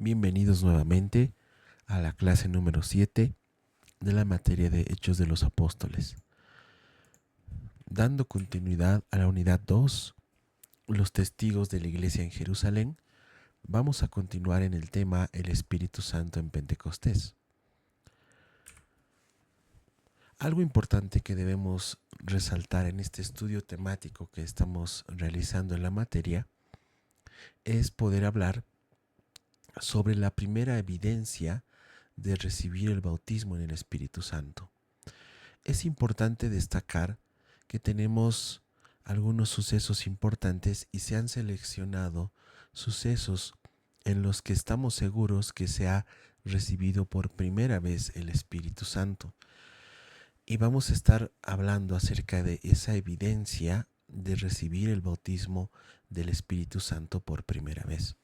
Bienvenidos nuevamente a la clase número 7 de la materia de Hechos de los Apóstoles. Dando continuidad a la unidad 2, los testigos de la iglesia en Jerusalén, vamos a continuar en el tema el Espíritu Santo en Pentecostés. Algo importante que debemos resaltar en este estudio temático que estamos realizando en la materia es poder hablar sobre la primera evidencia de recibir el bautismo en el Espíritu Santo. Es importante destacar que tenemos algunos sucesos importantes y se han seleccionado sucesos en los que estamos seguros que se ha recibido por primera vez el Espíritu Santo. Y vamos a estar hablando acerca de esa evidencia de recibir el bautismo del Espíritu Santo por primera vez.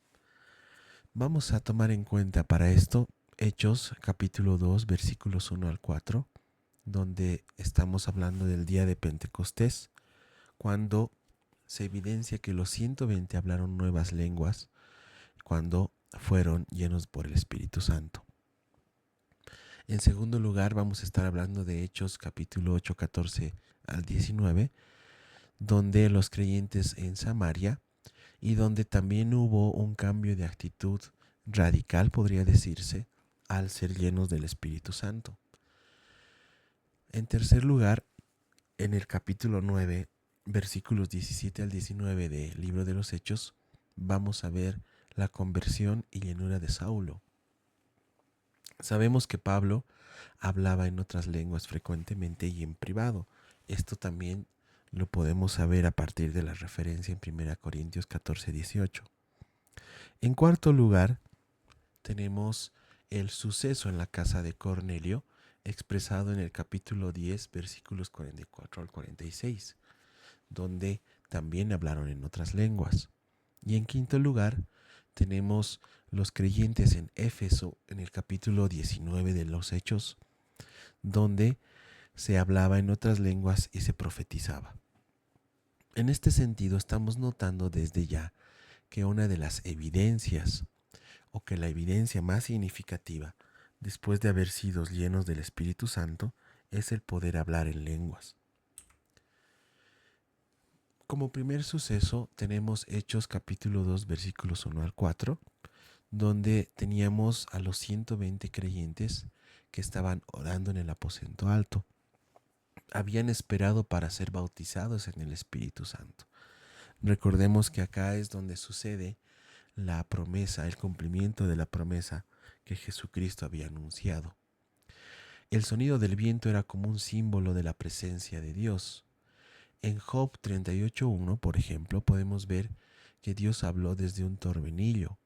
Vamos a tomar en cuenta para esto Hechos capítulo 2 versículos 1 al 4, donde estamos hablando del día de Pentecostés, cuando se evidencia que los 120 hablaron nuevas lenguas cuando fueron llenos por el Espíritu Santo. En segundo lugar, vamos a estar hablando de Hechos capítulo 8, 14 al 19, donde los creyentes en Samaria y donde también hubo un cambio de actitud radical, podría decirse, al ser llenos del Espíritu Santo. En tercer lugar, en el capítulo 9, versículos 17 al 19 del libro de los Hechos, vamos a ver la conversión y llenura de Saulo. Sabemos que Pablo hablaba en otras lenguas frecuentemente y en privado. Esto también lo podemos saber a partir de la referencia en 1 Corintios 14, 18. En cuarto lugar, tenemos el suceso en la casa de Cornelio, expresado en el capítulo 10, versículos 44 al 46, donde también hablaron en otras lenguas. Y en quinto lugar, tenemos los creyentes en Éfeso, en el capítulo 19 de los Hechos, donde se hablaba en otras lenguas y se profetizaba. En este sentido, estamos notando desde ya que una de las evidencias, o que la evidencia más significativa, después de haber sido llenos del Espíritu Santo, es el poder hablar en lenguas. Como primer suceso tenemos Hechos capítulo 2 versículos 1 al 4, donde teníamos a los 120 creyentes que estaban orando en el aposento alto. Habían esperado para ser bautizados en el Espíritu Santo. Recordemos que acá es donde sucede la promesa, el cumplimiento de la promesa que Jesucristo había anunciado. El sonido del viento era como un símbolo de la presencia de Dios. En Job 38.1, por ejemplo, podemos ver que Dios habló desde un torbellino.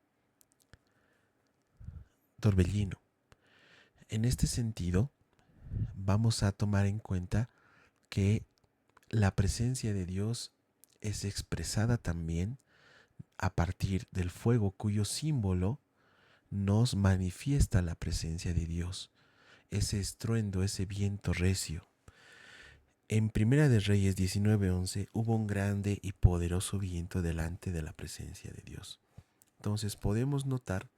En este sentido, vamos a tomar en cuenta que la presencia de Dios es expresada también a partir del fuego, cuyo símbolo nos manifiesta la presencia de Dios, ese estruendo, ese viento recio. En Primera de Reyes 19:11 hubo un grande y poderoso viento delante de la presencia de Dios. Entonces podemos notar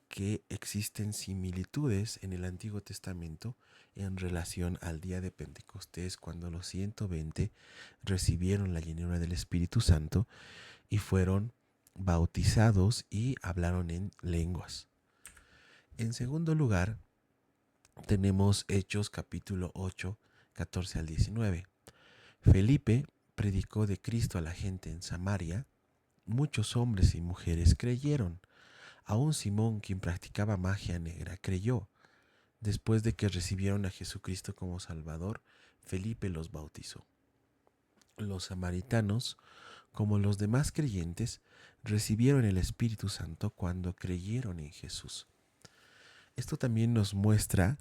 que existen similitudes en el Antiguo Testamento en relación al día de Pentecostés, cuando los 120 recibieron la llenura del Espíritu Santo y fueron bautizados y hablaron en lenguas. En segundo lugar, tenemos Hechos capítulo 8, 14 al 19. Felipe predicó de Cristo a la gente en Samaria. Muchos hombres y mujeres creyeron. Aún Simón, quien practicaba magia negra, creyó. Después de que recibieron a Jesucristo como Salvador, Felipe los bautizó. Los samaritanos, como los demás creyentes, recibieron el Espíritu Santo cuando creyeron en Jesús. Esto también nos muestra,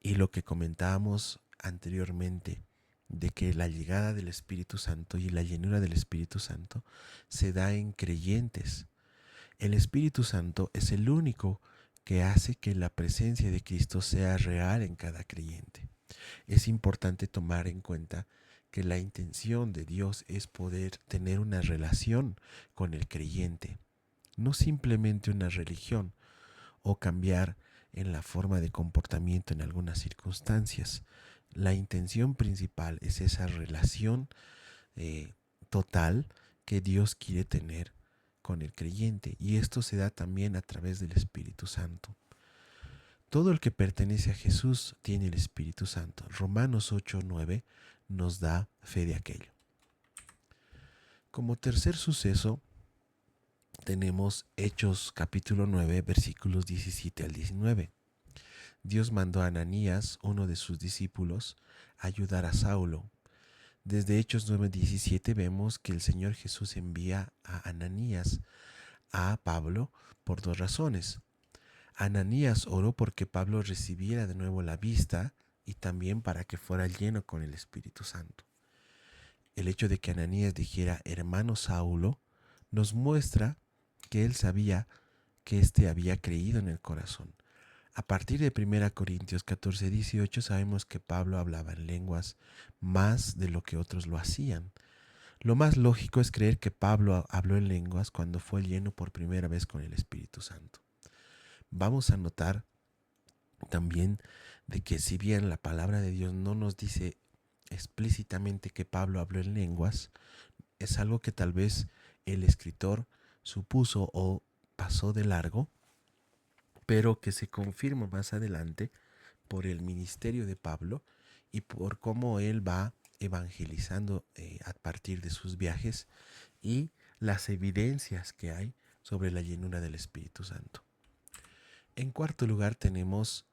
y lo que comentábamos anteriormente, de que la llegada del Espíritu Santo y la llenura del Espíritu Santo se da en creyentes. El Espíritu Santo es el único que hace que la presencia de Cristo sea real en cada creyente. Es importante tomar en cuenta que la intención de Dios es poder tener una relación con el creyente, no simplemente una religión, o cambiar en la forma de comportamiento en algunas circunstancias. La intención principal es esa relación eh, total que Dios quiere tener con el creyente, y esto se da también a través del Espíritu Santo. Todo el que pertenece a Jesús tiene el Espíritu Santo. Romanos 8:9 nos da fe de aquello. Como tercer suceso tenemos Hechos capítulo 9 versículos 17 al 19. Dios mandó a Ananías, uno de sus discípulos, a ayudar a Saulo. Desde Hechos 9:17 vemos que el Señor Jesús envía a Ananías a Pablo por dos razones. Ananías oró porque Pablo recibiera de nuevo la vista y también para que fuera lleno con el Espíritu Santo. El hecho de que Ananías dijera hermano Saulo nos muestra que él sabía que éste había creído en el corazón. A partir de 1 Corintios 14:18 sabemos que Pablo hablaba en lenguas más de lo que otros lo hacían. Lo más lógico es creer que Pablo habló en lenguas cuando fue lleno por primera vez con el Espíritu Santo. Vamos a notar también de que si bien la palabra de Dios no nos dice explícitamente que Pablo habló en lenguas, es algo que tal vez el escritor supuso o pasó de largo, pero que se confirma más adelante por el ministerio de Pablo y por cómo él va evangelizando a partir de sus viajes y las evidencias que hay sobre la llenura del Espíritu Santo. En cuarto lugar tenemos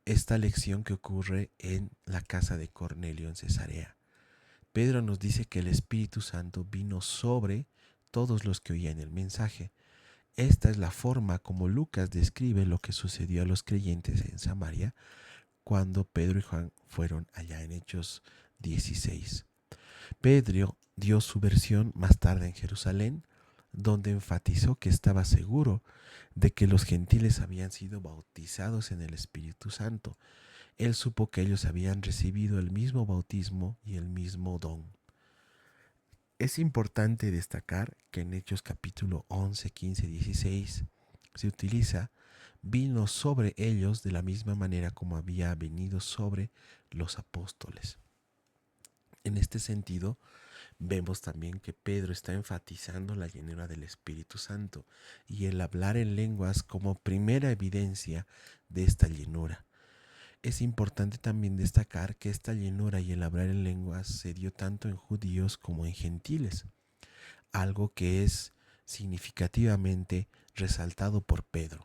esta lección que ocurre en la casa de Cornelio en Cesarea. Pedro nos dice que el Espíritu Santo vino sobre todos los que oían el mensaje. Esta es la forma como Lucas describe lo que sucedió a los creyentes en Samaria cuando Pedro y Juan fueron allá en Hechos 16. Pedro dio su versión más tarde en Jerusalén, donde enfatizó que estaba seguro de que los gentiles habían sido bautizados en el Espíritu Santo. Él supo que ellos habían recibido el mismo bautismo y el mismo don. Es importante destacar que en Hechos capítulo 11, 15, 16 se utiliza vino sobre ellos de la misma manera como había venido sobre los apóstoles. En este sentido, vemos también que Pedro está enfatizando la llenura del Espíritu Santo y el hablar en lenguas como primera evidencia de esta llenura. Es importante también destacar que esta llenura y el hablar en lenguas se dio tanto en judíos como en gentiles, algo que es significativamente resaltado por Pedro.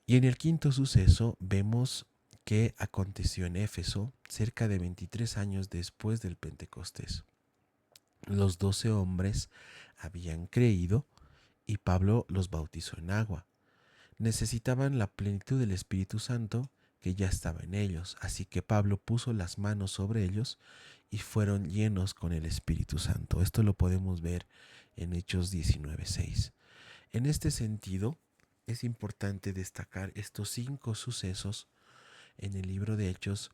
Y en el quinto suceso vemos que aconteció en Éfeso cerca de 23 años después del Pentecostés. Los 12 hombres habían creído y Pablo los bautizó en agua. Necesitaban la plenitud del Espíritu Santo que ya estaba en ellos, así que Pablo puso las manos sobre ellos y fueron llenos con el Espíritu Santo. Esto lo podemos ver en Hechos 19:6. En este sentido, es importante destacar estos 5 sucesos en el libro de Hechos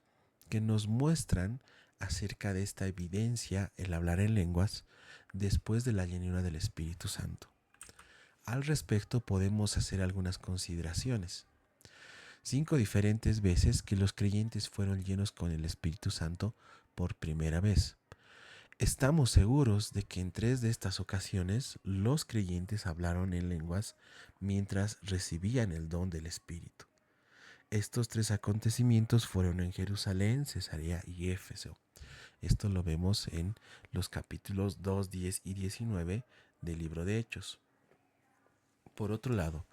que nos muestran acerca de esta evidencia, el hablar en lenguas, después de la llenura del Espíritu Santo. Al respecto podemos hacer algunas consideraciones. 5 diferentes veces que los creyentes fueron llenos con el Espíritu Santo por primera vez. Estamos seguros de que en 3 de estas ocasiones los creyentes hablaron en lenguas mientras recibían el don del Espíritu. Estos 3 acontecimientos fueron en Jerusalén, Cesarea y Éfeso. Esto lo vemos en los capítulos 2, 10 y 19 del libro de Hechos. Por otro lado,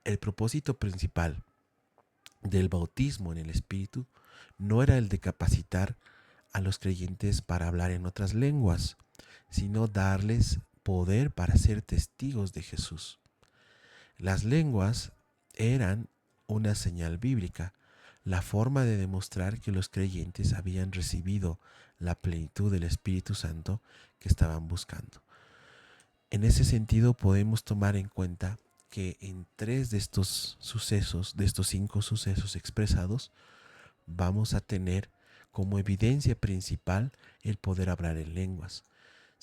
el propósito principal del bautismo en el Espíritu no era el de capacitar a los creyentes para hablar en otras lenguas, sino darles poder para ser testigos de Jesús. Las lenguas eran una señal bíblica, la forma de demostrar que los creyentes habían recibido la plenitud del Espíritu Santo que estaban buscando. En ese sentido podemos tomar en cuenta que en 3 de estos sucesos, de estos 5 sucesos expresados, vamos a tener como evidencia principal el poder hablar en lenguas.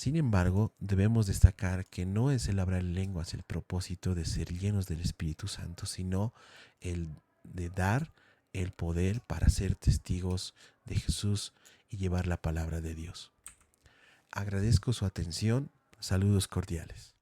Sin embargo, debemos destacar que no es el hablar en lenguas el propósito de ser llenos del Espíritu Santo, sino el de dar el poder para ser testigos de Jesús y llevar la palabra de Dios. Agradezco su atención. Saludos cordiales.